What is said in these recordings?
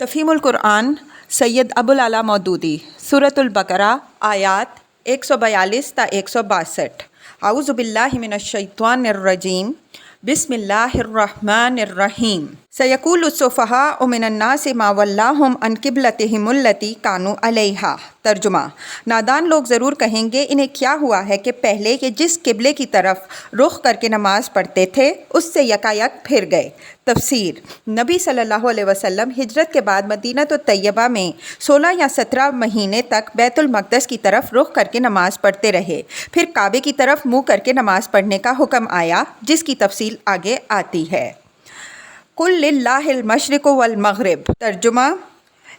تفہیم القرآن سید ابوالعلا مودودی سورۃ البقرہ آیات 142 تا 162۔ اعوذ باللہ من الشیطان الرجیم، بسم اللہ الرحمن الرحیم۔ سیقول السفہاء من الناس ما ولاہم عن قبلتہم التی کانوا علیہا۔ ترجمہ: نادان لوگ ضرور کہیں گے انہیں کیا ہوا ہے کہ پہلے یہ جس قبلے کی طرف رخ کر کے نماز پڑھتے تھے اس سے یکایک پھر گئے۔ تفسیر: نبی صلی اللہ علیہ وسلم ہجرت کے بعد مدینہ طیبہ میں 16 یا 17 مہینے تک بیت المقدس کی طرف رخ کر کے نماز پڑھتے رہے، پھر کعبے کی طرف منہ کر کے نماز پڑھنے کا حکم آیا، جس کی تفصیل آگے آتی ہے۔ قل للہ المشرق والمغرب۔ ترجمہ: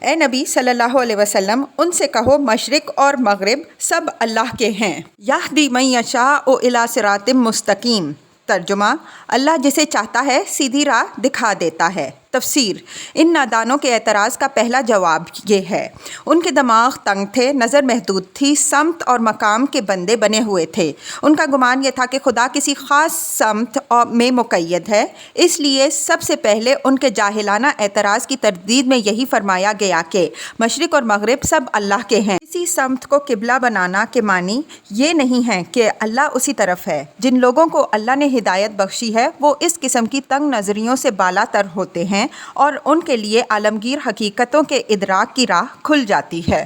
اے نبی صلی اللہ علیہ وسلم ان سے کہو مشرق اور مغرب سب اللہ کے ہیں۔ یہدی من یشاء الی صراط مستقیم۔ ترجمہ: اللہ جسے چاہتا ہے سیدھی راہ دکھا دیتا ہے۔ تفسیر: ان نادانوں کے اعتراض کا پہلا جواب یہ ہے، ان کے دماغ تنگ تھے، نظر محدود تھی، سمت اور مقام کے بندے بنے ہوئے تھے۔ ان کا گمان یہ تھا کہ خدا کسی خاص سمت میں مقید ہے، اس لیے سب سے پہلے ان کے جاہلانہ اعتراض کی تردید میں یہی فرمایا گیا کہ مشرق اور مغرب سب اللہ کے ہیں۔ کسی سمت کو قبلہ بنانا کے معنی یہ نہیں ہے کہ اللہ اسی طرف ہے۔ جن لوگوں کو اللہ نے ہدایت بخشی ہے وہ اس قسم کی تنگ نظریوں سے بالا تر ہوتے ہیں اور ان کے لیے عالمگیر حقیقتوں کے ادراک کی راہ کھل جاتی ہے۔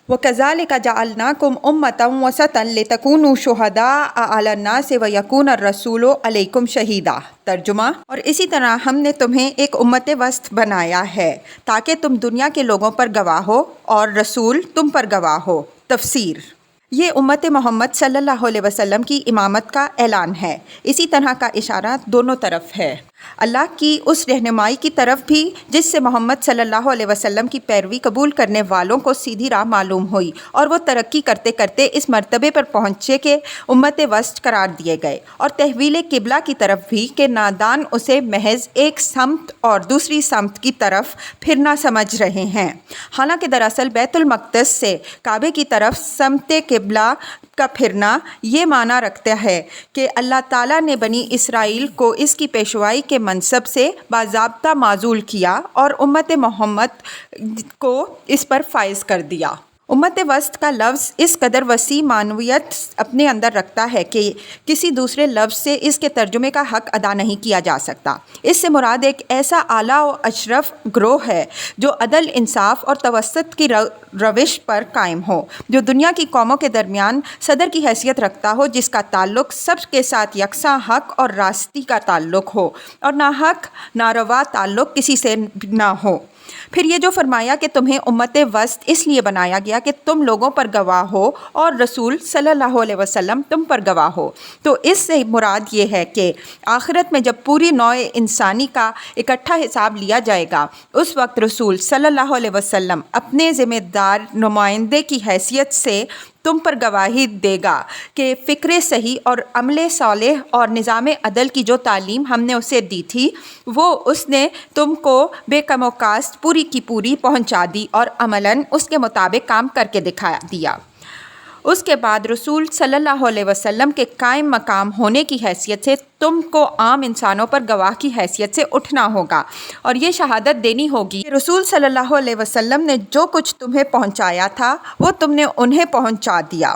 وَكَذَلِكَ جَعَلْنَاكُمْ أُمَّةً وَسَطًا لِتَكُونُوا شُهَدَاءَ عَلَى النَّاسِ وَيَكُونَ الرَّسُولُ عَلَيْكُمْ شَهِيدًا۔ ترجمہ: اور اسی طرح ہم نے تمہیں ایک امت وسط بنایا ہے تاکہ تم دنیا کے لوگوں پر گواہ ہو اور رسول تم پر گواہ ہو۔ تفسیر: یہ امت محمد صلی اللہ علیہ وسلم کی امامت کا اعلان ہے۔ اسی طرح کا اشارہ دونوں طرف ہے، اللہ کی اس رہنمائی کی طرف بھی جس سے محمد صلی اللہ علیہ وسلم کی پیروی قبول کرنے والوں کو سیدھی راہ معلوم ہوئی، اور وہ ترقی کرتے کرتے اس مرتبے پر پہنچے کہ امت وسط قرار دیے گئے، اور تحویل قبلہ کی طرف بھی کہ نادان اسے محض ایک سمت اور دوسری سمت کی طرف پھرنا سمجھ رہے ہیں، حالانکہ دراصل بیت المقدس سے کعبے کی طرف سمت قبلہ کا پھرنا یہ معنی رکھتا ہے کہ اللہ تعالیٰ نے بنی اسرائیل کو اس کی پیشوائی کے منصب سے باضابطہ معزول کیا اور امت محمد کو اس پر فائز کر دیا۔ امت وسط کا لفظ اس قدر وسیع معنویت اپنے اندر رکھتا ہے کہ کسی دوسرے لفظ سے اس کے ترجمے کا حق ادا نہیں کیا جا سکتا۔ اس سے مراد ایک ایسا اعلیٰ و اشرف گروہ ہے جو عدل، انصاف اور توسط کی روش پر قائم ہو، جو دنیا کی قوموں کے درمیان صدر کی حیثیت رکھتا ہو، جس کا تعلق سب کے ساتھ یکساں حق اور راستی کا تعلق ہو اور ناحق ناروا تعلق کسی سے نہ ہو۔ پھر یہ جو فرمایا کہ تمہیں امت وسط اس لیے بنایا گیا کہ تم لوگوں پر گواہ ہو اور رسول صلی اللہ علیہ وسلم تم پر گواہ ہو، تو اس سے مراد یہ ہے کہ آخرت میں جب پوری نوع انسانی کا اکٹھا حساب لیا جائے گا، اس وقت رسول صلی اللہ علیہ وسلم اپنے ذمہ دار نمائندے کی حیثیت سے تم پر گواہی دے گا کہ فکر صحیح اور عمل صالح اور نظام عدل کی جو تعلیم ہم نے اسے دی تھی وہ اس نے تم کو بے کم و کاست پوری کی پوری پہنچا دی اور عملاً اس کے مطابق کام کر کے دکھا دیا۔ اس کے بعد رسول صلی اللہ علیہ وسلم کے قائم مقام ہونے کی حیثیت سے تم کو عام انسانوں پر گواہ کی حیثیت سے اٹھنا ہوگا اور یہ شہادت دینی ہوگی کہ رسول صلی اللہ علیہ وسلم نے جو کچھ تمہیں پہنچایا تھا وہ تم نے انہیں پہنچا دیا،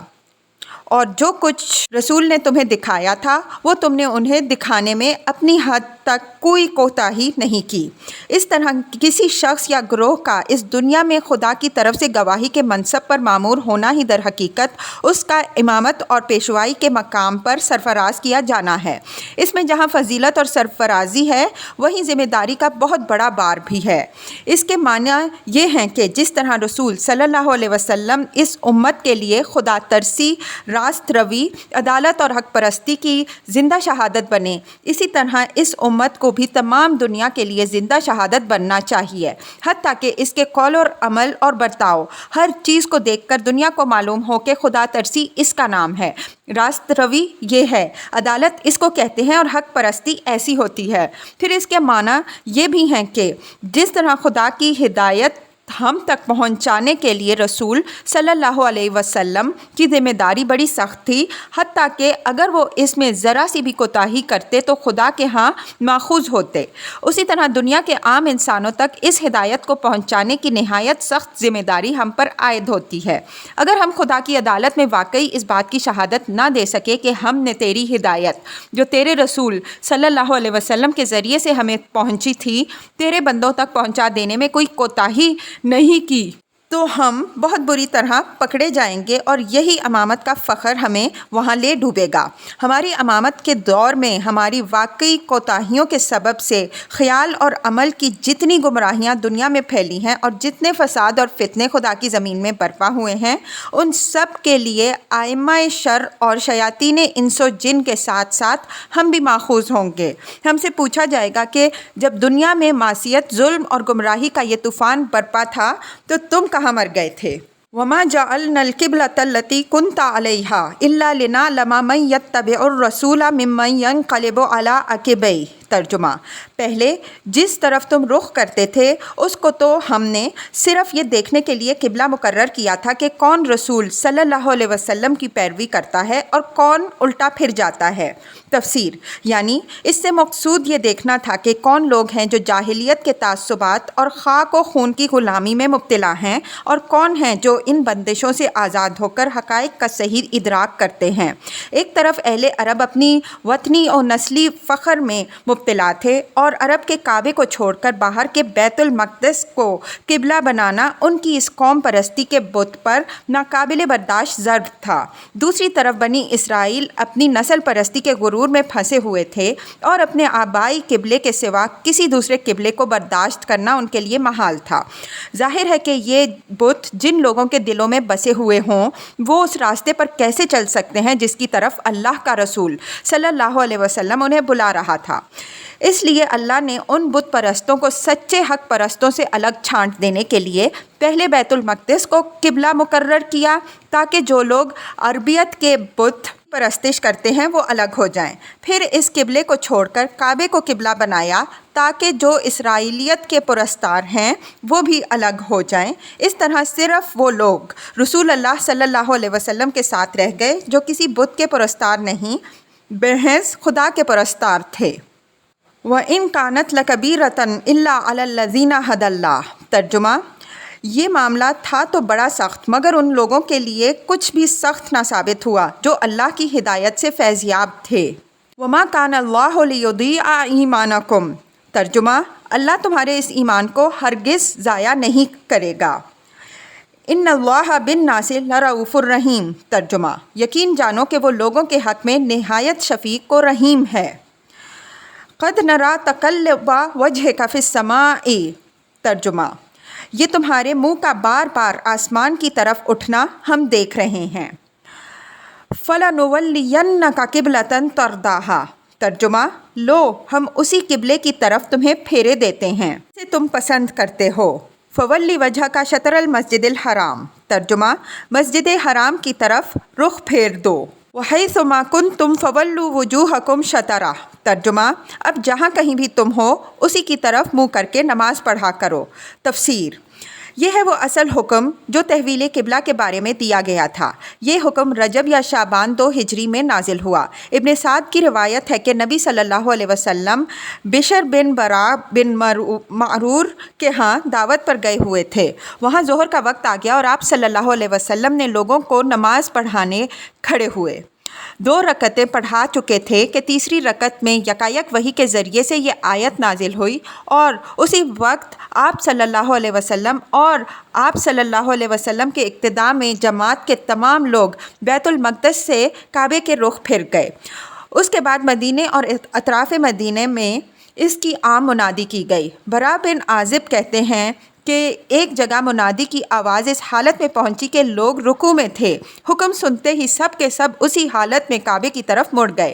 اور جو کچھ رسول نے تمہیں دکھایا تھا وہ تم نے انہیں دکھانے میں اپنی حد تک کوئی کوتاہی نہیں کی۔ اس طرح کسی شخص یا گروہ کا اس دنیا میں خدا کی طرف سے گواہی کے منصب پر مامور ہونا ہی در حقیقت اس کا امامت اور پیشوائی کے مقام پر سرفراز کیا جانا ہے۔ اس میں جہاں فضیلت اور سرفرازی ہے وہیں ذمہ داری کا بہت بڑا بار بھی ہے۔ اس کے معنی یہ ہیں کہ جس طرح رسول صلی اللہ علیہ وسلم اس امت کے لیے خدا ترسی، راست روی، عدالت اور حق پرستی کی زندہ شہادت بنے، اسی طرح اس امت کو بھی تمام دنیا کے لیے زندہ شہادت بننا چاہیے، حتیٰ کہ اس کے قول اور عمل اور برتاؤ ہر چیز کو دیکھ کر دنیا کو معلوم ہو کہ خدا ترسی اس کا نام ہے، راست روی یہ ہے، عدالت اس کو کہتے ہیں اور حق پرستی ایسی ہوتی ہے۔ پھر اس کے معنی یہ بھی ہیں کہ جس طرح خدا کی ہدایت ہم تک پہنچانے کے لیے رسول صلی اللہ علیہ وسلم کی ذمہ داری بڑی سخت تھی، حتیٰ کہ اگر وہ اس میں ذرا سی بھی کوتاہی کرتے تو خدا کے ہاں ماخوذ ہوتے۔ اسی طرح دنیا کے عام انسانوں تک اس ہدایت کو پہنچانے کی نہایت سخت ذمہ داری ہم پر عائد ہوتی ہے۔ اگر ہم خدا کی عدالت میں واقعی اس بات کی شہادت نہ دے سکے کہ ہم نے تیری ہدایت جو تیرے رسول صلی اللہ علیہ وسلم کے ذریعے سے ہمیں پہنچی تھی، تیرے بندوں تک پہنچا دینے میں کوئی کوتاہی نہیں کی، تو ہم بہت بری طرح پکڑے جائیں گے اور یہی امامت کا فخر ہمیں وہاں لے ڈوبے گا۔ ہماری امامت کے دور میں ہماری واقعی کوتاہیوں کے سبب سے خیال اور عمل کی جتنی گمراہیاں دنیا میں پھیلی ہیں اور جتنے فساد اور فتنے خدا کی زمین میں برپا ہوئے ہیں، ان سب کے لیے ائمہ شر اور شیاطین انس و جن کے ساتھ ساتھ ہم بھی ماخوذ ہوں گے۔ ہم سے پوچھا جائے گا کہ جب دنیا میں معصیت، ظلم اور گمراہی کا یہ طوفان برپا تھا تو تم کہاں مر گئے تھے؟ وَمَا جَعَلْنَا الْقِبْلَةَ الَّتِي كُنْتَ عَلَيْهَا إِلَّا لِنَعْلَمَ مَن يَتَّبِعُ الرَّسُولَ مِمَّن يَنقَلِبُ عَلَىٰ عَقِبَيْهِ۔ ترجمہ: پہلے جس طرف تم رخ کرتے تھے اس کو تو ہم نے صرف یہ دیکھنے کے لیے قبلہ مقرر کیا تھا کہ کون رسول صلی اللہ علیہ وسلم کی پیروی کرتا ہے اور کون الٹا پھر جاتا ہے۔ تفسیر: یعنی اس سے مقصود یہ دیکھنا تھا کہ کون لوگ ہیں جو جاہلیت کے تعصبات اور خاک و خون کی غلامی میں مبتلا ہیں اور کون ہیں جو ان بندشوں سے آزاد ہو کر حقائق کا صحیح ادراک کرتے ہیں۔ ایک طرف اہل عرب اپنی وطنی اور نسلی فخر میں مبتلا تھے اور عرب کے کعبے کو چھوڑ کر باہر کے بیت المقدس کو قبلہ بنانا ان کی اس قوم پرستی کے بت پر ناقابل برداشت ضرب تھا۔ دوسری طرف بنی اسرائیل اپنی نسل پرستی کے غرور میں پھنسے ہوئے تھے اور اپنے آبائی قبلے کے سوا کسی دوسرے قبلے کو برداشت کرنا ان کے لیے محال تھا۔ ظاہر ہے کہ یہ بت جن لوگوں کے دلوں میں بسے ہوئے ہوں وہ اس راستے پر کیسے چل سکتے ہیں جس کی طرف اللہ کا رسول صلی اللہ علیہ وسلم انہیں بلا رہا تھا۔ اس لیے اللہ نے ان بت پرستوں کو سچے حق پرستوں سے الگ چھانٹ دینے کے لیے پہلے بیت المقدس کو قبلہ مقرر کیا تاکہ جو لوگ عربیت کے بت پرستش کرتے ہیں وہ الگ ہو جائیں۔ پھر اس قبلے کو چھوڑ کر کعبے کو قبلہ بنایا تاکہ جو اسرائیلیت کے پرستار ہیں وہ بھی الگ ہو جائیں۔ اس طرح صرف وہ لوگ رسول اللہ صلی اللہ علیہ وسلم کے ساتھ رہ گئے جو کسی بت کے پرستار نہیں، محض خدا کے پرستار تھے۔ وَإِن كَانَتْ لَكَبِيرَةً إِلَّا عَلَى الَّذِينَ هَدَى اللَّهُ۔ ترجمہ: یہ معاملہ تھا تو بڑا سخت مگر ان لوگوں کے لیے کچھ بھی سخت نہ ثابت ہوا جو اللہ کی ہدایت سے فیض یاب تھے۔ وَمَا كَانَ اللَّهُ لِيُضِيعَ إِيمَانَكُمْ۔ ترجمہ: اللہ تمہارے اس ایمان کو ہرگز ضائع نہیں کرے گا۔ ان اللہ بالناس لرؤوف الرحیم۔ ترجمہ: یقین جانو کہ وہ لوگوں کے حق میں نہایت شفیق و رحیم ہے۔ قد نرى تقلب وجهك في السماء۔ ترجمہ: یہ تمہارے منہ کا بار بار آسمان کی طرف اٹھنا ہم دیکھ رہے ہیں۔ فَلَنُوَلِّيَنَّكَ قِبْلَةً تَرْضَاهَا۔ ترجمہ: لو ہم اسی قبلے کی طرف تمہیں پھیرے دیتے ہیں جسے تم پسند کرتے ہو۔ فَوَلِّ وَجْهَكَ شَطْرَ الْمَسْجِدِ الْحَرَامِ۔ ترجمہ: مسجد حرام کی طرف رخ پھیر دو۔ وَحَيْثُ مَا كُنْتُمْ فَوَلُّوا وُجُوهَكُمْ شَطْرَهُ۔ ترجمہ: اب جہاں کہیں بھی تم ہو اسی کی طرف منہ کر کے نماز پڑھا کرو۔ تفسیر: یہ ہے وہ اصل حکم جو تحویل قبلہ کے بارے میں دیا گیا تھا۔ یہ حکم رجب یا شعبان 2 ہجری میں نازل ہوا۔ ابن سعد کی روایت ہے کہ نبی صلی اللہ علیہ وسلم بشر بن برا بن معرور کے ہاں دعوت پر گئے ہوئے تھے۔ وہاں ظہر کا وقت آ گیا اور آپ صلی اللہ علیہ وسلم نے لوگوں کو نماز پڑھانے کھڑے ہوئے۔ 2 رکعتیں پڑھا چکے تھے کہ تیسری رکعت میں یکایک وحی کے ذریعے سے یہ آیت نازل ہوئی اور اسی وقت آپ صلی اللہ علیہ وسلم اور آپ صلی اللہ علیہ وسلم کے اقتداء میں جماعت کے تمام لوگ بیت المقدس سے کعبے کے رخ پھر گئے۔ اس کے بعد مدینے اور اطراف مدینے میں اس کی عام منادی کی گئی۔ برا بن عازب کہتے ہیں کہ ایک جگہ منادی کی آواز اس حالت میں پہنچی کہ لوگ رکوع میں تھے۔ حکم سنتے ہی سب کے سب اسی حالت میں کعبے کی طرف مڑ گئے۔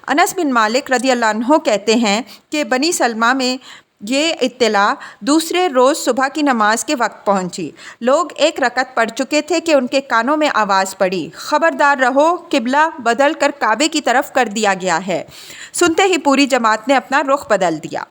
انس بن مالک رضی اللہ عنہ کہتے ہیں کہ بنی سلمہ میں یہ اطلاع دوسرے روز صبح کی نماز کے وقت پہنچی۔ لوگ 1 رکعت پڑھ چکے تھے کہ ان کے کانوں میں آواز پڑی، خبردار رہو، قبلہ بدل کر کعبے کی طرف کر دیا گیا ہے۔ سنتے ہی پوری جماعت نے اپنا رخ بدل دیا۔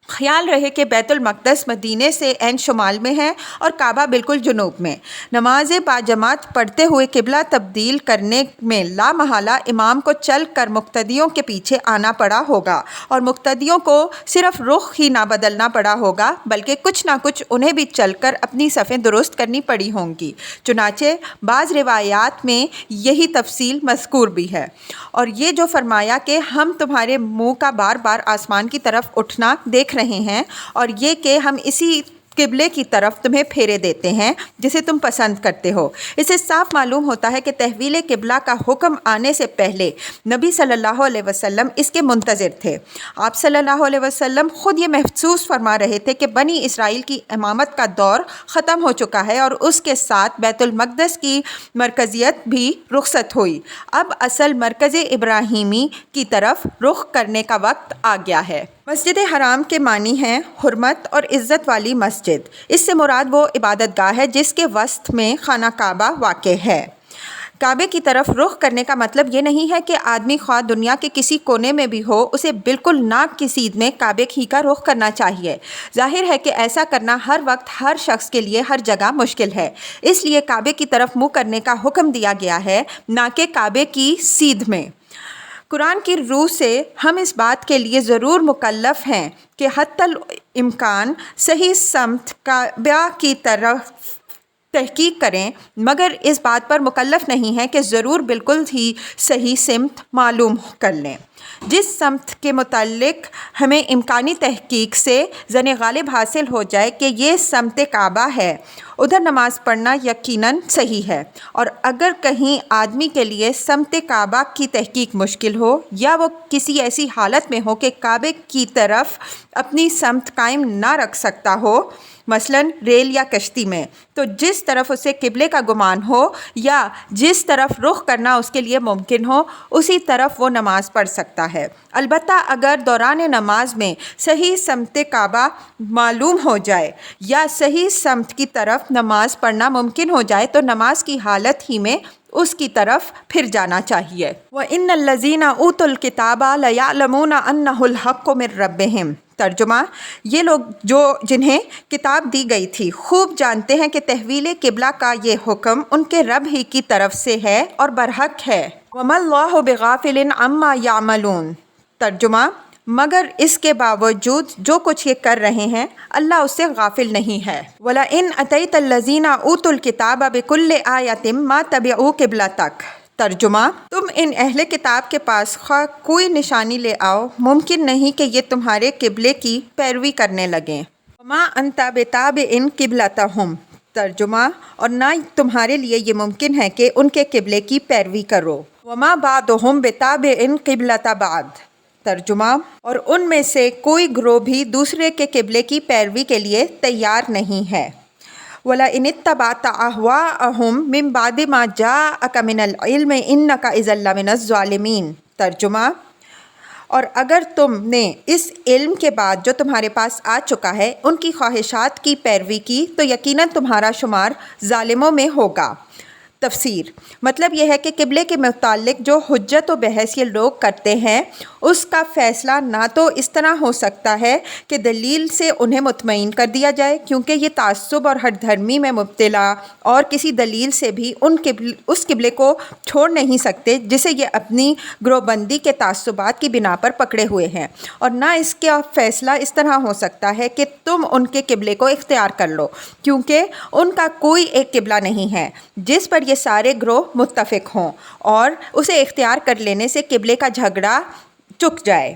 خیال رہے کہ بیت المقدس مدینے سے عین شمال میں ہے اور کعبہ بالکل جنوب میں۔ نماز باجماعت پڑھتے ہوئے قبلہ تبدیل کرنے میں لامحالہ امام کو چل کر مقتدیوں کے پیچھے آنا پڑا ہوگا، اور مقتدیوں کو صرف رخ ہی نہ بدلنا پڑا ہوگا بلکہ کچھ نہ کچھ انہیں بھی چل کر اپنی صفیں درست کرنی پڑی ہوں گی۔ چنانچہ بعض روایات میں یہی تفصیل مذکور بھی ہے۔ اور یہ جو فرمایا کہ ہم تمہارے منہ کا بار بار آسمان کی طرف اٹھنا دیکھ رہے ہیں، اور یہ کہ ہم اسی قبلے کی طرف تمہیں پھیرے دیتے ہیں جسے تم پسند کرتے ہو، اس سے صاف معلوم ہوتا ہے کہ تحویل قبلہ کا حکم آنے سے پہلے نبی صلی اللہ علیہ وسلم اس کے منتظر تھے۔ آپ صلی اللہ علیہ وسلم خود یہ محسوس فرما رہے تھے کہ بنی اسرائیل کی امامت کا دور ختم ہو چکا ہے، اور اس کے ساتھ بیت المقدس کی مرکزیت بھی رخصت ہوئی۔ اب اصل مرکز ابراہیمی کی طرف رخ کرنے کا وقت آ گیا ہے۔ مسجد حرام کے معنی ہیں حرمت اور عزت والی مسجد۔ اس سے مراد وہ عبادت گاہ ہے جس کے وسط میں خانہ کعبہ واقع ہے۔ کعبے کی طرف رخ کرنے کا مطلب یہ نہیں ہے کہ آدمی خواہ دنیا کے کسی کونے میں بھی ہو اسے بالکل ناک کی سیدھ میں کعبے ہی کا رخ کرنا چاہیے۔ ظاہر ہے کہ ایسا کرنا ہر وقت ہر شخص کے لیے ہر جگہ مشکل ہے، اس لیے کعبے کی طرف منہ کرنے کا حکم دیا گیا ہے، نہ کہ کعبے کی سیدھ میں۔ قرآن کی روح سے ہم اس بات کے لیے ضرور مکلف ہیں کہ حتی الامکان صحیح سمت کعبہ کی طرف تحقیق کریں، مگر اس بات پر مکلف نہیں ہے کہ ضرور بالکل ہی صحیح سمت معلوم کر لیں۔ جس سمت کے متعلق ہمیں امکانی تحقیق سے ظن غالب حاصل ہو جائے کہ یہ سمت کعبہ ہے، ادھر نماز پڑھنا یقیناً صحیح ہے۔ اور اگر کہیں آدمی کے لیے سمت کعبہ کی تحقیق مشکل ہو، یا وہ کسی ایسی حالت میں ہو کہ کعبے کی طرف اپنی سمت قائم نہ رکھ سکتا ہو، مثلاً ریل یا کشتی میں، تو جس طرف اسے قبلے کا گمان ہو یا جس طرف رخ کرنا اس کے لیے ممکن ہو، اسی طرف وہ نماز پڑھ سکتا ہے۔ البتہ اگر دوران نماز میں صحیح سمت کعبہ معلوم ہو جائے یا صحیح سمت کی طرف نماز پڑھنا ممکن ہو جائے تو نماز کی حالت ہی میں اس کی طرف پھر جانا چاہیے۔ وَإِنَّ الَّذِينَ أُوتُوا الْكِتَابَ لَيَعْلَمُونَ أَنَّهُ الْحَقُّ مِن رَّبِّهِمْ۔ ترجمہ: یہ لوگ جنہیں کتاب دی گئی تھی خوب جانتے ہیں کہ تحویل قبلہ کا یہ حکم ان کے رب ہی کی طرف سے ہے اور برحق ہے۔ وَمَا اللَّهُ بِغَافِلٍ عَمَّا يَعْمَلُونَ۔ ترجمہ: مگر اس کے باوجود جو کچھ یہ کر رہے ہیں اللہ اس سے غافل نہیں ہے۔ وَلَئِنْ أَتَيْتَ الَّذِينَ أُوتُوا الْكِتَابَ بِكُلِّ آيَةٍ مَا تَبِعُوا قِبْلَتَكَ۔ ترجمہ: تم ان اہل کتاب کے پاس خواہ کوئی نشانی لے آؤ، ممکن نہیں کہ یہ تمہارے قبلے کی پیروی کرنے لگیں۔ وَمَا أَنْتَ بِتَابِعٍ قِبْلَتَهُمْ۔ ترجمہ: اور نہ تمہارے لیے یہ ممکن ہے کہ ان کے قبلے کی پیروی کرو۔ وَمَا بَعْضُهُمْ بِتَابِعٍ قِبْلَةَ بَعْضٍ۔ ترجمہ: اور ان میں سے کوئی گروہ بھی دوسرے کے قبلے کی پیروی کے لیے تیار نہیں ہے۔ وَلَئِنِ اتَّبَعْتَ أَهْوَاءَهُمْ مِن بَعْدِ مَا جَاءَكَ مِنَ الْعِلْمِ إِنَّكَ إِذًا لَّمِنَ الظَّالِمِينَ۔ ترجمہ: اور اگر تم نے اس علم کے بعد جو تمہارے پاس آ چکا ہے ان کی خواہشات کی پیروی کی تو یقیناً تمہارا شمار ظالموں میں ہوگا۔ تفسیر: مطلب یہ ہے کہ قبلے کے متعلق جو حجت و بحث یہ لوگ کرتے ہیں اس کا فیصلہ نہ تو اس طرح ہو سکتا ہے کہ دلیل سے انہیں مطمئن کر دیا جائے، کیونکہ یہ تعصب اور ہٹ دھرمی میں مبتلا اور کسی دلیل سے بھی اس قبلے کو چھوڑ نہیں سکتے جسے یہ اپنی گروہ بندی کے تعصبات کی بنا پر پکڑے ہوئے ہیں، اور نہ اس کا فیصلہ اس طرح ہو سکتا ہے کہ تم ان کے قبلے کو اختیار کر لو، کیونکہ ان کا کوئی ایک قبلہ نہیں ہے جس پر یہ سارے گروہ متفق ہوں اور اسے اختیار کر لینے سے قبلے کا جھگڑا چک جائے۔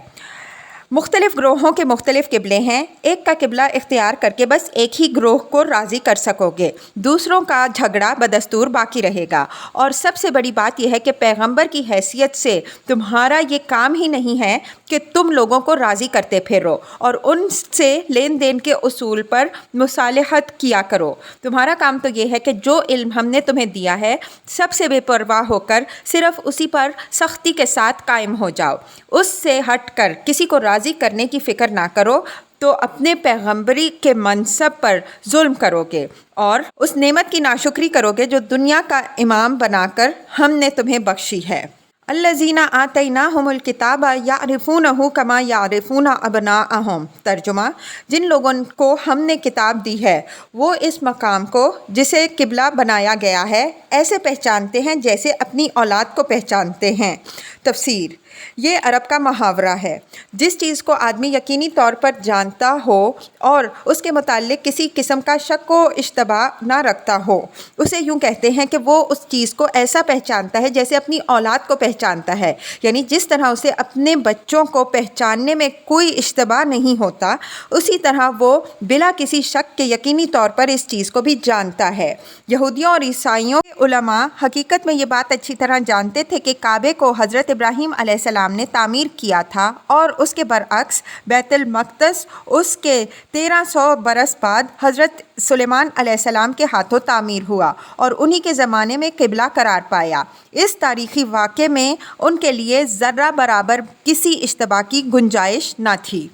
مختلف گروہوں کے مختلف قبلے ہیں، ایک کا قبلہ اختیار کر کے بس ایک ہی گروہ کو راضی کر سکو گے، دوسروں کا جھگڑا بدستور باقی رہے گا۔ اور سب سے بڑی بات یہ ہے کہ پیغمبر کی حیثیت سے تمہارا یہ کام ہی نہیں ہے کہ تم لوگوں کو راضی کرتے پھرو اور ان سے لین دین کے اصول پر مصالحت کیا کرو۔ تمہارا کام تو یہ ہے کہ جو علم ہم نے تمہیں دیا ہے سب سے بے پرواہ ہو کر صرف اسی پر سختی کے ساتھ قائم ہو جاؤ، اس سے ہٹ کر کسی کو راضی کرنے کی فکر نہ کرو تو اپنے پیغمبری کے منصب پر ظلم کرو گے اور اس نعمت کی ناشکری کرو گے جو دنیا کا امام بنا کر ہم نے تمہیں بخشی ہے۔ الذین آتیناہم الکتاب یعرفونہ کما یعرفون ابناءہم۔ ترجمہ: جن لوگوں کو ہم نے کتاب دی ہے وہ اس مقام کو جسے قبلہ بنایا گیا ہے ایسے پہچانتے ہیں جیسے اپنی اولاد کو پہچانتے ہیں۔ تفسیر: یہ عرب کا محاورہ ہے۔ جس چیز کو آدمی یقینی طور پر جانتا ہو اور اس کے متعلق کسی قسم کا شک و اشتباہ نہ رکھتا ہو اسے یوں کہتے ہیں کہ وہ اس چیز کو ایسا پہچانتا ہے جیسے اپنی اولاد کو پہچانتا ہے، یعنی جس طرح اسے اپنے بچوں کو پہچاننے میں کوئی اشتباہ نہیں ہوتا اسی طرح وہ بلا کسی شک کے یقینی طور پر اس چیز کو بھی جانتا ہے۔ یہودیوں اور عیسائیوں کے علماء حقیقت میں یہ بات اچھی طرح جانتے تھے کہ کعبے کو حضرت ابراہیم علیہ السلام نے تعمیر کیا تھا اور اس کے برعکس بیت المقدس اس کے 1300 برس بعد حضرت سلیمان علیہ السلام کے ہاتھوں تعمیر ہوا اور انہی کے زمانے میں قبلہ قرار پایا۔ اس تاریخی واقعے میں ان کے لیے ذرہ برابر کسی اشتباہ کی گنجائش نہ تھی۔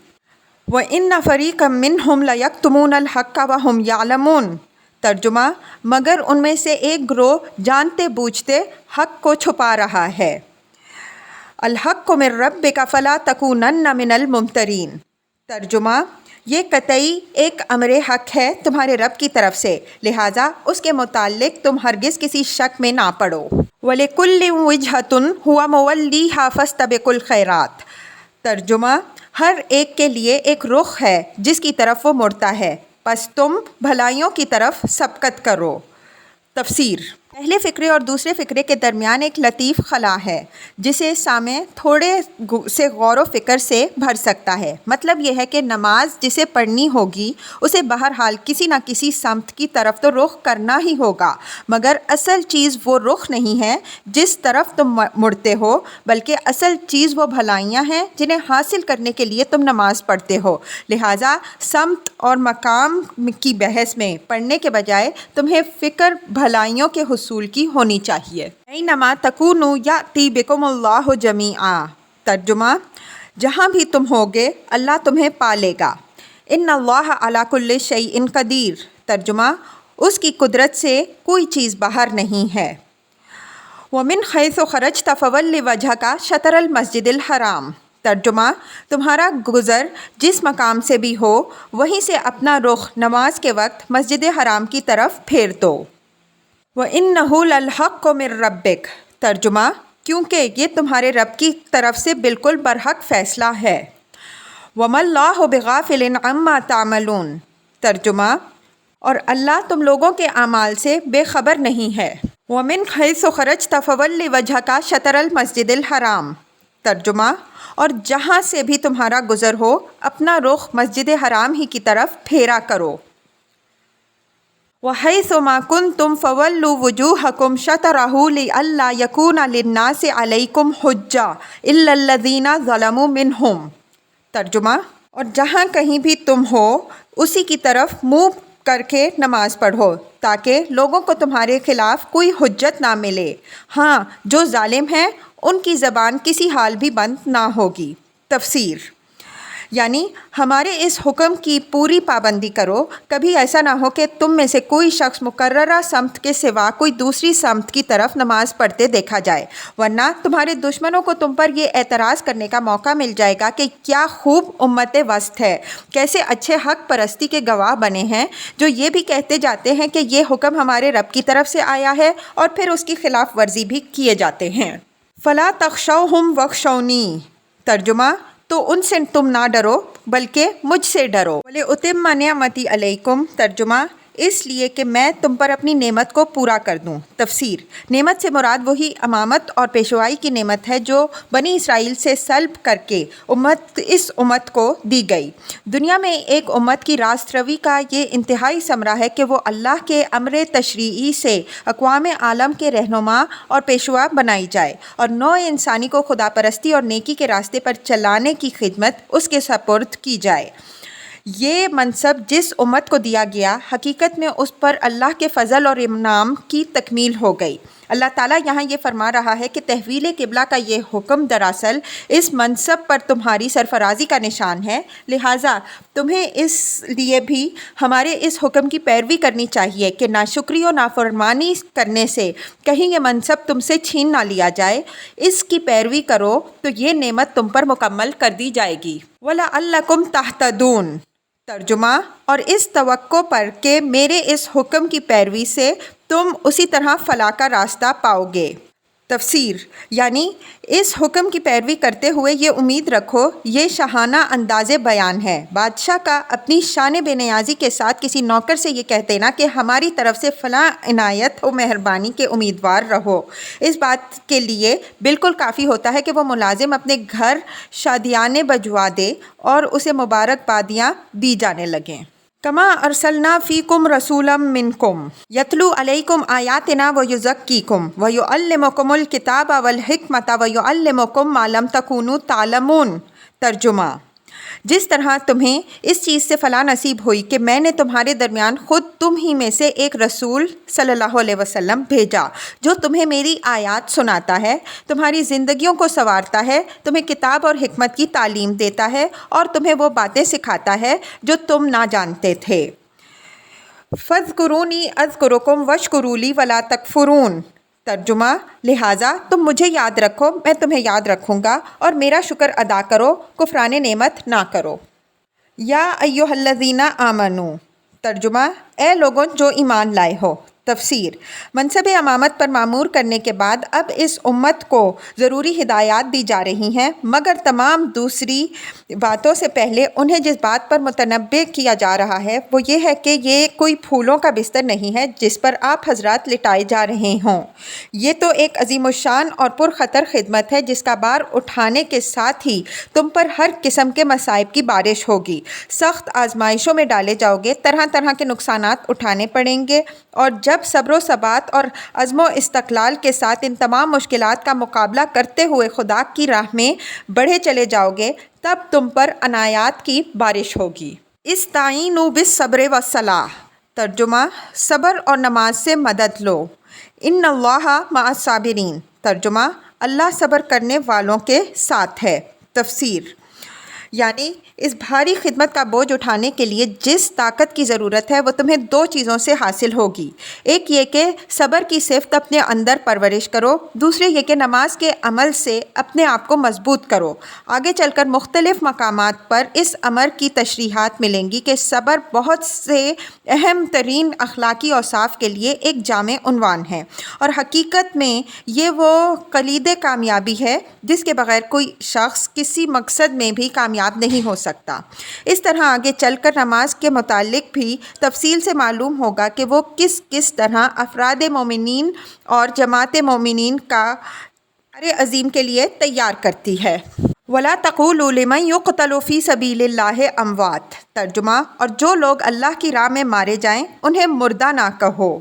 وَإِنَّ فَرِيقًا مِّنْهُمْ لَيَكْتُمُونَ الْحَقَّ وَهُمْ يَعْلَمُونَ۔ ترجمہ: مگر ان میں سے ایک گروہ جانتے بوجھتے حق کو چھپا رہا ہے۔ الحق من ربک فلا تکونن من الممترین۔ ترجمہ: یہ قطعی ایک امر حق ہے تمہارے رب کی طرف سے، لہٰذا اس کے متعلق تم ہرگز کسی شک میں نہ پڑو۔ وَلِكُلٍّ وِجْهَةٌ هُوَ مُوَلِّيهَا فَاسْتَبِقُوا الْخَيْرَاتِ۔ ترجمہ: ہر ایک کے لیے ایک رخ ہے جس کی طرف وہ مڑتا ہے، پس تم بھلائیوں کی طرف سبقت کرو۔ تفسیر: پہلے فقرے اور دوسرے فقرے کے درمیان ایک لطیف خلا ہے جسے سامع تھوڑے سے غور و فکر سے بھر سکتا ہے۔ مطلب یہ ہے کہ نماز جسے پڑھنی ہوگی اسے بہرحال کسی نہ کسی سمت کی طرف تو رخ کرنا ہی ہوگا، مگر اصل چیز وہ رخ نہیں ہے جس طرف تم مڑتے ہو، بلکہ اصل چیز وہ بھلائیاں ہیں جنہیں حاصل کرنے کے لیے تم نماز پڑھتے ہو۔ لہٰذا سمت اور مقام کی بحث میں پڑھنے کے بجائے تمہیں فکر بھلائیوں کے حصول کی ہونی چاہیے۔ اینما تکونوا یأتی بکم اللہ جمیعا۔ ترجمہ: جہاں بھی تم ہوگے اللہ تمہیں پالے گا۔ ان اللہ علی کل شیء قدیر۔ ترجمہ: اس کی قدرت سے کوئی چیز باہر نہیں ہے۔ ومن حیث خرجت فول وجہک شطر المسجد الحرام۔ ترجمہ: تمہارا گزر جس مقام سے بھی ہو وہیں سے اپنا رخ نماز کے وقت مسجد حرام کی طرف پھیر دو۔ وَإِنَّهُ لَلْحَقُّ مِن رَّبِّكَ۔ ترجمہ: کیونکہ یہ تمہارے رب کی طرف سے بالکل برحق فیصلہ ہے۔ وَمَا اللَّهُ بِغَافِلٍ عَمَّا تَعْمَلُونَ۔ ترجمہ: اور اللہ تم لوگوں کے اعمال سے بے خبر نہیں ہے۔ وَمِنْ حَيْثُ خَرَجْتَ فَوَلِّ وَجْهَكَ شَطْرَ الْمَسْجِدِ الْحَرَامِ۔ ترجمہ: اور جہاں سے بھی تمہارا گزر ہو اپنا رخ مسجد حرام ہی کی طرف پھیرا کرو۔ وَحَيْثُ مَا كُنْتُمْ فَوَلُّوا وُجُوهَكُمْ شَطْرَهُ لِئَلَّا يَكُونَ لِلنَّاسِ عَلَيْكُمْ حُجَّةٌ إِلَّا الَّذِينَ ظَلَمُوا مِنْهُمْ۔ ترجمہ: اور جہاں کہیں بھی تم ہو اسی کی طرف منہ کر کے نماز پڑھو تاکہ لوگوں کو تمہارے خلاف کوئی حجت نہ ملے، ہاں جو ظالم ہیں ان کی زبان کسی حال بھی بند نہ ہوگی۔ تفسیر: یعنی ہمارے اس حکم کی پوری پابندی کرو، کبھی ایسا نہ ہو کہ تم میں سے کوئی شخص مقررہ سمت کے سوا کوئی دوسری سمت کی طرف نماز پڑھتے دیکھا جائے، ورنہ تمہارے دشمنوں کو تم پر یہ اعتراض کرنے کا موقع مل جائے گا کہ کیا خوب امت وسط ہے، کیسے اچھے حق پرستی کے گواہ بنے ہیں جو یہ بھی کہتے جاتے ہیں کہ یہ حکم ہمارے رب کی طرف سے آیا ہے اور پھر اس کی خلاف ورزی بھی کیے جاتے ہیں۔ فَلَا تَخْشَوْهُمْ وَاخْشَوْنِی۔ ترجمہ: تو ان سے تم نہ ڈرو بلکہ مجھ سے ڈرو۔ وَلِأُتِمَّ نِعْمَتِی عَلَیکُم۔ ترجمہ: اس لیے کہ میں تم پر اپنی نعمت کو پورا کر دوں۔ تفسیر: نعمت سے مراد وہی امامت اور پیشوائی کی نعمت ہے جو بنی اسرائیل سے سلب کر کے اس امت کو دی گئی۔ دنیا میں ایک امت کی راست روی کا یہ انتہائی ثمرہ ہے کہ وہ اللہ کے امر تشریعی سے اقوام عالم کے رہنما اور پیشوا بنائی جائے اور نوع انسانی کو خدا پرستی اور نیکی کے راستے پر چلانے کی خدمت اس کے سپرد کی جائے۔ یہ منصب جس امت کو دیا گیا حقیقت میں اس پر اللہ کے فضل اور انعام کی تکمیل ہو گئی۔ اللہ تعالیٰ یہاں یہ فرما رہا ہے کہ تحویل قبلہ کا یہ حکم دراصل اس منصب پر تمہاری سرفرازی کا نشان ہے، لہٰذا تمہیں اس لیے بھی ہمارے اس حکم کی پیروی کرنی چاہیے کہ ناشکری و نافرمانی کرنے سے کہیں یہ منصب تم سے چھین نہ لیا جائے۔ اس کی پیروی کرو تو یہ نعمت تم پر مکمل کر دی جائے گی۔ وَلَعَلَّكُمْ تَهْتَدُونَ ترجمہ، اور اس توقع پر کہ میرے اس حکم کی پیروی سے تم اسی طرح فلاح کا راستہ پاؤ گے۔ تفسیر، یعنی اس حکم کی پیروی کرتے ہوئے یہ امید رکھو، یہ شاہانہ انداز بیان ہے۔ بادشاہ کا اپنی شان بے نیازی کے ساتھ کسی نوکر سے یہ کہہ دینا کہ ہماری طرف سے فلاں عنایت و مہربانی کے امیدوار رہو، اس بات کے لیے بالکل کافی ہوتا ہے کہ وہ ملازم اپنے گھر شادیانے بجوا دے اور اسے مبارکبادیاں دی جانے لگیں۔ کما ارسلنا فیکم رسولا منکم یتلو علیکم آیاتنا ویزکیکم ویعلمکم الکتاب والحکمت ویعلمکم ما لم تکونوا تعلمون۔ ترجمہ، جس طرح تمہیں اس چیز سے فلاح نصیب ہوئی کہ میں نے تمہارے درمیان خود تم ہی میں سے ایک رسول صلی اللہ علیہ وسلم بھیجا جو تمہیں میری آیات سناتا ہے، تمہاری زندگیوں کو سنوارتا ہے، تمہیں کتاب اور حکمت کی تعلیم دیتا ہے اور تمہیں وہ باتیں سکھاتا ہے جو تم نہ جانتے تھے۔ فاذکرونی اذکرکم واشکروا لی ولا تکفرون۔ ترجمہ، لہٰذا تم مجھے یاد رکھو، میں تمہیں یاد رکھوں گا، اور میرا شکر ادا کرو، کفران نعمت نہ کرو۔ یا ایھا الذین آمنوا۔ ترجمہ، اے لوگوں جو ایمان لائے ہو۔ تفسیر، منصب امامت پر معمور کرنے کے بعد اب اس امت کو ضروری ہدایات دی جا رہی ہیں، مگر تمام دوسری باتوں سے پہلے انہیں جس بات پر متنبہ کیا جا رہا ہے وہ یہ ہے کہ یہ کوئی پھولوں کا بستر نہیں ہے جس پر آپ حضرات لٹائے جا رہے ہوں۔ یہ تو ایک عظیم الشان اور پرخطر خدمت ہے جس کا بار اٹھانے کے ساتھ ہی تم پر ہر قسم کے مصائب کی بارش ہوگی، سخت آزمائشوں میں ڈالے جاؤ گے، طرح طرح کے نقصانات اٹھانے پڑیں گے، اور جب صبر و ثبات اور عزم و استقلال کے ساتھ ان تمام مشکلات کا مقابلہ کرتے ہوئے خدا کی راہ میں بڑھے چلے جاؤ گے تب تم پر عنایات کی بارش ہوگی۔ استعینوا بالصبر والصلاۃ۔ ترجمہ، صبر اور نماز سے مدد لو۔ ان اللہ مع الصابرین۔ ترجمہ، اللہ صبر کرنے والوں کے ساتھ ہے۔ تفسیر، یعنی اس بھاری خدمت کا بوجھ اٹھانے کے لیے جس طاقت کی ضرورت ہے وہ تمہیں دو چیزوں سے حاصل ہوگی، ایک یہ کہ صبر کی صفت اپنے اندر پرورش کرو، دوسرے یہ کہ نماز کے عمل سے اپنے آپ کو مضبوط کرو۔ آگے چل کر مختلف مقامات پر اس امر کی تشریحات ملیں گی کہ صبر بہت سے اہم ترین اخلاقی اوصاف کے لیے ایک جامع عنوان ہے، اور حقیقت میں یہ وہ کلید کامیابی ہے جس کے بغیر کوئی شخص کسی مقصد میں بھی کامیاب نہیں ہو سکتا۔ اس طرح آگے چل کر نماز کے متعلق بھی تفصیل سے معلوم ہوگا کہ وہ کس طرح افراد مومنین اور جماعت مومنین کا عظیم کے لیے تیار کرتی ہے۔ وَلَا تَقُولُوا لِمَن يُقْتَلُ فِي سَبِيلِ اللَّهِ أَمْوَاتٌ۔ ترجمہ، اور جو لوگ اللہ کی راہ میں مارے جائیں انہیں مردہ نہ کہو،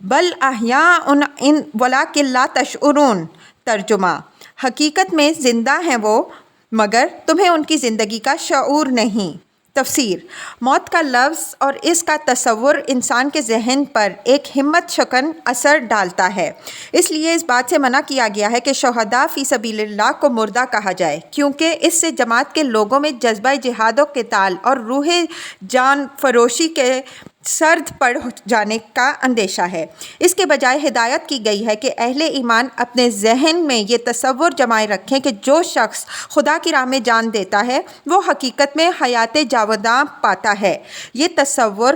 بل احیاء وَلَٰكِن لَا تَشْعُرُونَ۔ ترجمہ، حقیقت میں زندہ ہیں وہ مگر تمہیں ان کی زندگی کا شعور نہیں۔ تفسیر، موت کا لفظ اور اس کا تصور انسان کے ذہن پر ایک ہمت شکن اثر ڈالتا ہے، اس لیے اس بات سے منع کیا گیا ہے کہ شہداء فی سبیل اللہ کو مردہ کہا جائے، کیونکہ اس سے جماعت کے لوگوں میں جذبہ جہاد و قتال اور روح جان فروشی کے سرد پڑ جانے کا اندیشہ ہے۔ اس کے بجائے ہدایت کی گئی ہے کہ اہل ایمان اپنے ذہن میں یہ تصور جمائے رکھیں کہ جو شخص خدا کی راہ میں جان دیتا ہے وہ حقیقت میں حیات جاوداں پاتا ہے۔ یہ تصور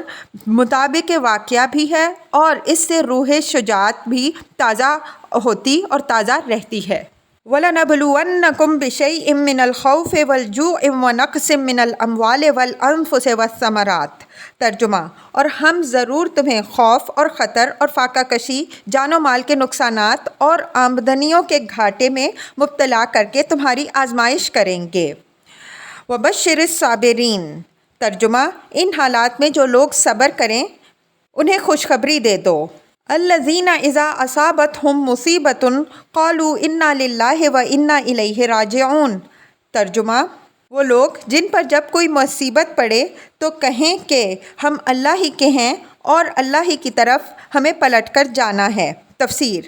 مطابق واقعہ بھی ہے اور اس سے روح شجاعت بھی تازہ ہوتی اور تازہ رہتی ہے۔ وَلَنَبْلُوَنَّكُمْ بِشَيْءٍ مِّنَ الْخَوْفِ وَالْجُوعِ وَنَقْصٍ مِّنَ الْأَمْوَالِ وَالْأَنفُسِ وَالثَّمَرَاتِ۔ ترجمہ، اور ہم ضرور تمہیں خوف اور خطر اور فاقہ کشی، جان و مال کے نقصانات اور آمدنیوں کے گھاٹے میں مبتلا کر کے تمہاری آزمائش کریں گے۔ وَبَشِّرِ الصَّابِرِينَ۔ ترجمہ، ان حالات میں جو لوگ صبر کریں انہیں خوشخبری دے دو۔ الذین اذا اصابتہم مصیبۃ قالوا انا للہ وانا الیہ راجعون۔ ترجمہ، وہ لوگ جن پر جب کوئی مصیبت پڑے تو کہیں کہ ہم اللہ ہی کے ہیں اور اللہ ہی کی طرف ہمیں پلٹ کر جانا ہے۔ تفسیر: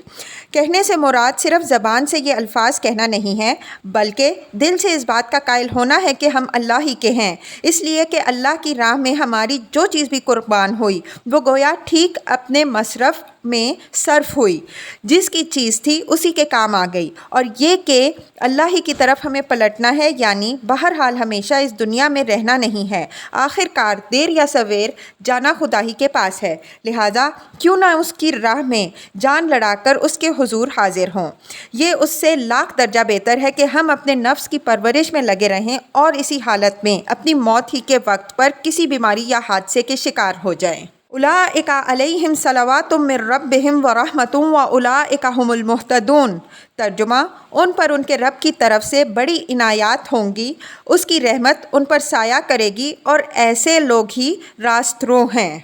کہنے سے مراد صرف زبان سے یہ الفاظ کہنا نہیں ہے، بلکہ دل سے اس بات کا قائل ہونا ہے کہ ہم اللہ ہی کے ہیں، اس لیے کہ اللہ کی راہ میں ہماری جو چیز بھی قربان ہوئی وہ گویا ٹھیک اپنے مصرف میں صرف ہوئی، جس کی چیز تھی اسی کے کام آ گئی، اور یہ کہ اللہ ہی کی طرف ہمیں پلٹنا ہے، یعنی بہرحال ہمیشہ اس دنیا میں رہنا نہیں ہے، آخر کار دیر یا سویر جانا خدا ہی کے پاس ہے، لہٰذا کیوں نہ اس کی راہ میں جان لڑا کر اس کے حضور حاضر ہوں۔ یہ اس سے لاکھ درجہ بہتر ہے کہ ہم اپنے نفس کی پرورش میں لگے رہیں اور اسی حالت میں اپنی موت ہی کے وقت پر کسی بیماری یا حادثے کے شکار ہو جائیں۔ اولئک علیہم صلوات من ربہم ورحمۃ واولئک ھم المہتدون۔ ترجمہ: ان پر ان کے رب کی طرف سے بڑی عنایات ہوں گی، اس کی رحمت ان پر سایہ کرے گی اور ایسے لوگ ہی راست رو ہیں۔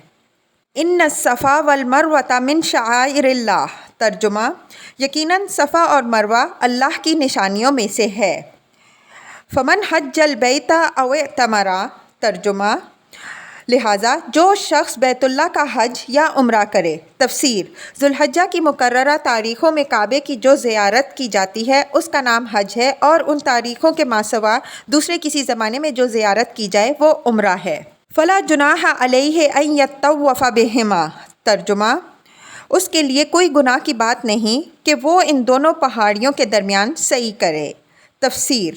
ان الصفا والمروۃ من شعائر اللہ۔ ترجمہ: یقیناً صفا اور مروہ اللہ کی نشانیوں میں سے ہے۔ فمن حج البیت او اعتمر۔ ترجمہ: لہٰذا جو شخص بیت اللہ کا حج یا عمرہ کرے۔ تفسیر: ذوالحجہ کی مقررہ تاریخوں میں کعبے کی جو زیارت کی جاتی ہے اس کا نام حج ہے، اور ان تاریخوں کے ماسوا دوسرے کسی زمانے میں جو زیارت کی جائے وہ عمرہ ہے۔ فلا جناح علیہ ان یطوف بہما۔ ترجمہ: اس کے لیے کوئی گناہ کی بات نہیں کہ وہ ان دونوں پہاڑیوں کے درمیان سعی کرے۔ تفسیر: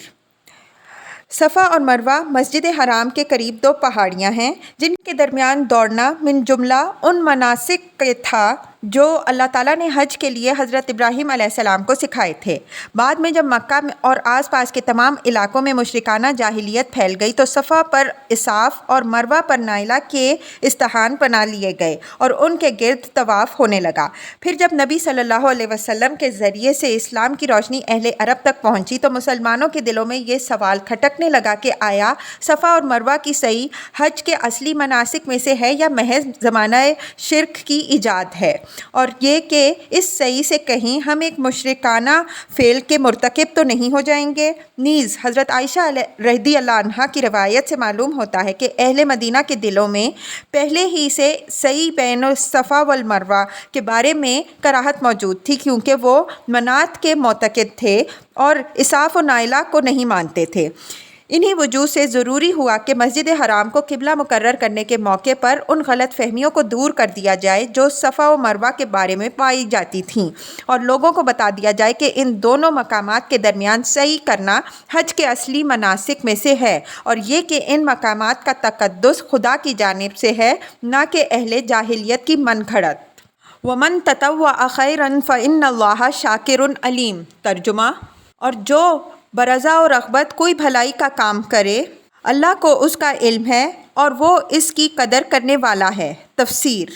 صفا اور مروہ مسجد حرام کے قریب دو پہاڑیاں ہیں جن کے درمیان دوڑنا من جملہ ان مناسک کے تھا جو اللہ تعالیٰ نے حج کے لیے حضرت ابراہیم علیہ السلام کو سکھائے تھے۔ بعد میں جب مکہ اور آس پاس کے تمام علاقوں میں مشرکانہ جاہلیت پھیل گئی تو صفا پر اساف اور مروہ پر نائلہ کے استحان بنا لیے گئے اور ان کے گرد طواف ہونے لگا۔ پھر جب نبی صلی اللہ علیہ وسلم کے ذریعے سے اسلام کی روشنی اہل عرب تک پہنچی تو مسلمانوں کے دلوں میں یہ سوال کھٹکنے لگا کہ آیا صفا اور مروہ کی سعی حج کے اصلی مناسک میں سے ہے یا محض زمانہ شرک کی ایجاد ہے، اور یہ کہ اس سعی سے کہیں ہم ایک مشرکانہ فعل کے مرتکب تو نہیں ہو جائیں گے۔ نیز حضرت عائشہ رضی اللہ عنہا کی روایت سے معلوم ہوتا ہے کہ اہل مدینہ کے دلوں میں پہلے ہی سے سعی بین الصفا والمروہ کے بارے میں کراہت موجود تھی، کیونکہ وہ منات کے معتقد تھے اور اساف و نائلہ کو نہیں مانتے تھے۔ انہی وجوہ سے ضروری ہوا کہ مسجد حرام کو قبلہ مقرر کرنے کے موقع پر ان غلط فہمیوں کو دور کر دیا جائے جو صفا و مروہ کے بارے میں پائی جاتی تھیں، اور لوگوں کو بتا دیا جائے کہ ان دونوں مقامات کے درمیان سعی کرنا حج کے اصلی مناسک میں سے ہے، اور یہ کہ ان مقامات کا تقدس خدا کی جانب سے ہے، نہ کہ اہل جاہلیت کی من گھڑت۔ وَمَن تَطَوَّعَ خَيْرًا فَإِنَّ اللَّهَ شَاكِرٌ عَلِيمٌ۔ ترجمہ: اور جو برضا و رغبت کوئی بھلائی کا کام کرے اللہ کو اس کا علم ہے اور وہ اس کی قدر کرنے والا ہے۔ تفسیر: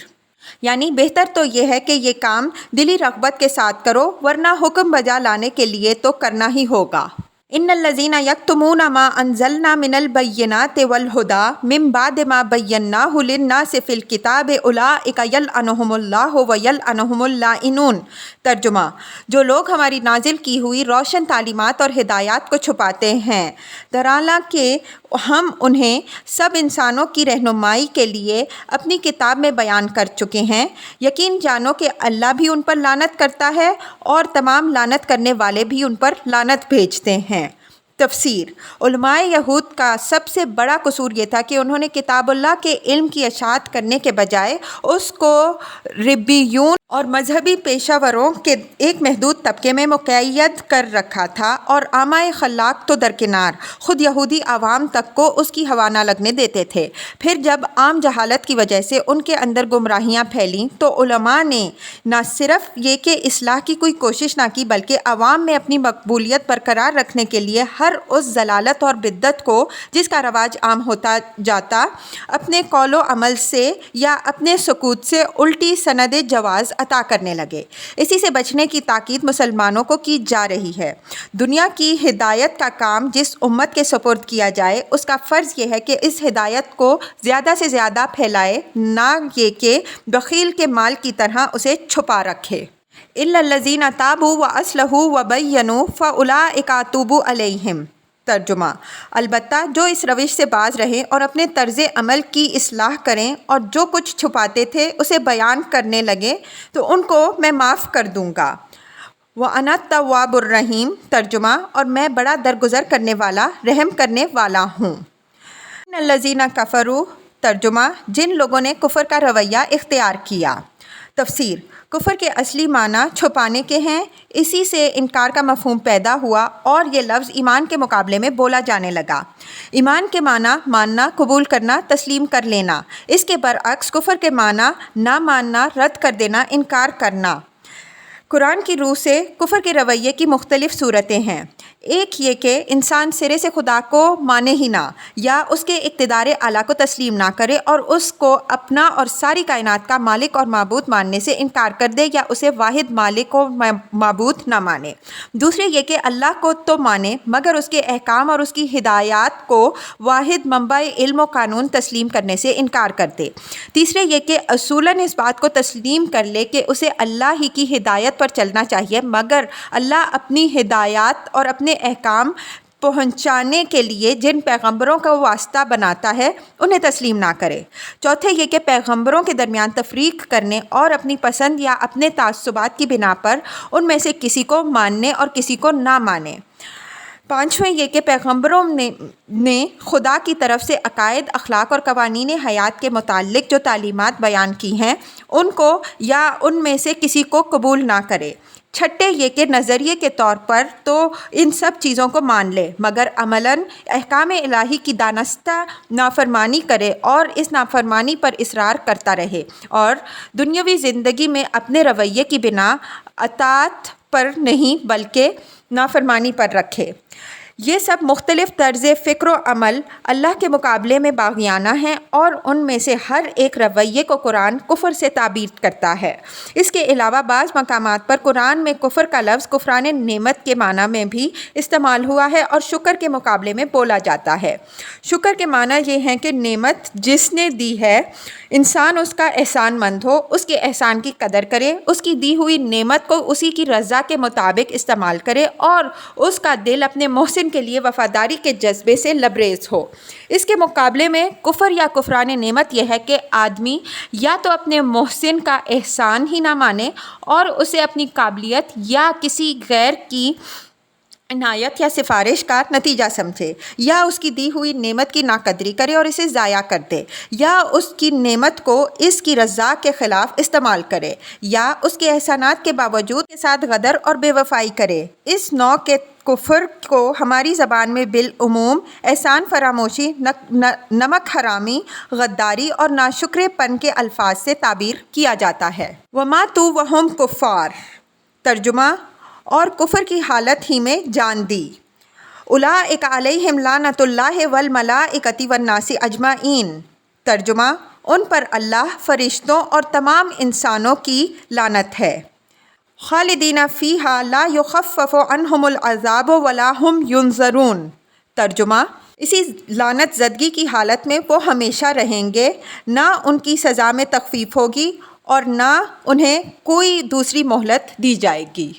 یعنی بہتر تو یہ ہے کہ یہ کام دلی رغبت کے ساتھ کرو، ورنہ حکم بجا لانے کے لیے تو کرنا ہی ہوگا۔ ان الذین یکتمون ما انزلنا من البینات والہدی من بعد ما بیناہ للناس فی الکتاب اولئک یلعنہم اللہ ویلعنہم اللاعنون۔ ترجمہ: جو لوگ ہماری نازل کی ہوئی روشن تعلیمات اور ہدایات کو چھپاتے ہیں، درحالانکہ ہم انہیں سب انسانوں کی رہنمائی کے لیے اپنی کتاب میں بیان کر چکے ہیں، یقین جانو کہ اللہ بھی ان پر لعنت کرتا ہے اور تمام لعنت کرنے والے بھی ان پر لعنت بھیجتے ہیں۔ تفسیر: علماء یہود کا سب سے بڑا قصور یہ تھا کہ انہوں نے کتاب اللہ کے علم کی اشاعت کرنے کے بجائے اس کو ربیون اور مذہبی پیشہ وروں کے ایک محدود طبقے میں مقید کر رکھا تھا، اور عامہ خلاق تو درکنار، خود یہودی عوام تک کو اس کی ہوا نہ لگنے دیتے تھے۔ پھر جب عام جہالت کی وجہ سے ان کے اندر گمراہیاں پھیلیں تو علماء نے نہ صرف یہ کہ اصلاح کی کوئی کوشش نہ کی، بلکہ عوام میں اپنی مقبولیت برقرار رکھنے کے لیے ہر اس ضلالت اور بدعت کو جس کا رواج عام ہوتا جاتا، اپنے قول و عمل سے یا اپنے سکوت سے الٹی سند جواز عطا کرنے لگے۔ اسی سے بچنے کی تاکید مسلمانوں کو کی جا رہی ہے۔ دنیا کی ہدایت کا کام جس امت کے سپرد کیا جائے اس کا فرض یہ ہے کہ اس ہدایت کو زیادہ سے زیادہ پھیلائے، نہ یہ کہ بخیل کے مال کی طرح اسے چھپا رکھے۔ الا الذین تابوا واصلحوا وبینوا فاولئک اتوب علیہم۔ ترجمہ: البتہ جو اس روش سے باز رہیں اور اپنے طرز عمل کی اصلاح کریں اور جو کچھ چھپاتے تھے اسے بیان کرنے لگے تو ان کو میں معاف کر دوں گا۔ وَأَنَا التَّوَّابُ الرَّحِيمُ ترجمہ: اور میں بڑا درگزر کرنے والا، رحم کرنے والا ہوں۔ إِنَّ الَّذِينَ كَفَرُوا ترجمہ: جن لوگوں نے کفر کا رویہ اختیار کیا۔ تفسیر: کفر کے اصلی معنی چھپانے کے ہیں، اسی سے انکار کا مفہوم پیدا ہوا اور یہ لفظ ایمان کے مقابلے میں بولا جانے لگا۔ ایمان کے معنی ماننا، قبول کرنا، تسلیم کر لینا۔ اس کے برعکس کفر کے معنی نہ ماننا، رد کر دینا، انکار کرنا۔ قرآن کی روح سے کفر کے رویے کی مختلف صورتیں ہیں۔ ایک یہ کہ انسان سرے سے خدا کو مانے ہی نہ، یا اس کے اقتدار اعلیٰ کو تسلیم نہ کرے اور اس کو اپنا اور ساری کائنات کا مالک اور معبود ماننے سے انکار کر دے یا اسے واحد مالک و معبود نہ مانے۔ دوسرے یہ کہ اللہ کو تو مانے مگر اس کے احکام اور اس کی ہدایات کو واحد منبع علم و قانون تسلیم کرنے سے انکار کر دے۔ تیسرے یہ کہ اصولاً اس بات کو تسلیم کر لے کہ اسے اللہ ہی کی ہدایت پر چلنا چاہیے مگر اللہ اپنی ہدایات اور اپنے احکام پہنچانے کے لیے جن پیغمبروں کا واسطہ بناتا ہے انہیں تسلیم نہ کرے۔ چوتھے یہ کہ پیغمبروں کے درمیان تفریق کرنے اور اپنی پسند یا اپنے تعصبات کی بنا پر ان میں سے کسی کو ماننے اور کسی کو نہ مانے۔ پانچویں یہ کہ پیغمبروں نے خدا کی طرف سے عقائد، اخلاق اور قوانین حیات کے متعلق جو تعلیمات بیان کی ہیں ان کو یا ان میں سے کسی کو قبول نہ کرے۔ چھٹے یہ کہ نظریے کے طور پر تو ان سب چیزوں کو مان لے مگر عملاً احکام الہی کی دانستہ نافرمانی کرے اور اس نافرمانی پر اصرار کرتا رہے اور دنیاوی زندگی میں اپنے رویے کی بنا اطاعت پر نہیں بلکہ نافرمانی پر رکھے۔ یہ سب مختلف طرز فکر و عمل اللہ کے مقابلے میں باغیانہ ہیں اور ان میں سے ہر ایک رویے کو قرآن کفر سے تعبیر کرتا ہے۔ اس کے علاوہ بعض مقامات پر قرآن میں کفر کا لفظ کفران نعمت کے معنی میں بھی استعمال ہوا ہے اور شکر کے مقابلے میں بولا جاتا ہے۔ شکر کے معنی یہ ہیں کہ نعمت جس نے دی ہے انسان اس کا احسان مند ہو، اس کے احسان کی قدر کرے، اس کی دی ہوئی نعمت کو اسی کی رضا کے مطابق استعمال کرے اور اس کا دل اپنے محسن کے لیے وفاداری کے جذبے سے لبریز ہو۔ اس کے مقابلے میں کفر یا کفران نعمت یہ ہے کہ آدمی یا تو اپنے محسن کا احسان ہی نہ مانے اور اسے اپنی قابلیت یا کسی غیر کی عنایت یا سفارش کا نتیجہ سمجھے، یا اس کی دی ہوئی نعمت کی ناقدری کرے اور اسے ضائع کر دے، یا اس کی نعمت کو اس کی رضا کے خلاف استعمال کرے، یا اس کے احسانات کے باوجود کے ساتھ غدر اور بے وفائی کرے۔ اس نوع کے کفر کو ہماری زبان میں بالعموم احسان فراموشی، نمک حرامی، غداری اور ناشکرے پن کے الفاظ سے تعبیر کیا جاتا ہے۔ وَمَاتُوا وَهُمْ كُفَّارٌ ترجمہ: اور کفر کی حالت ہی میں جان دی۔ اولئک علیہم لعنۃ اللہ والملائکۃ والناس اجمعین ترجمہ: ان پر اللہ، فرشتوں اور تمام انسانوں کی لعنت ہے۔ خالدین فیہا لا یخفف عنہم العذاب ولا ہم ینظرون ترجمہ: اسی لعنت زدگی کی حالت میں وہ ہمیشہ رہیں گے، نہ ان کی سزا میں تخفیف ہوگی اور نہ انہیں کوئی دوسری مہلت دی جائے گی۔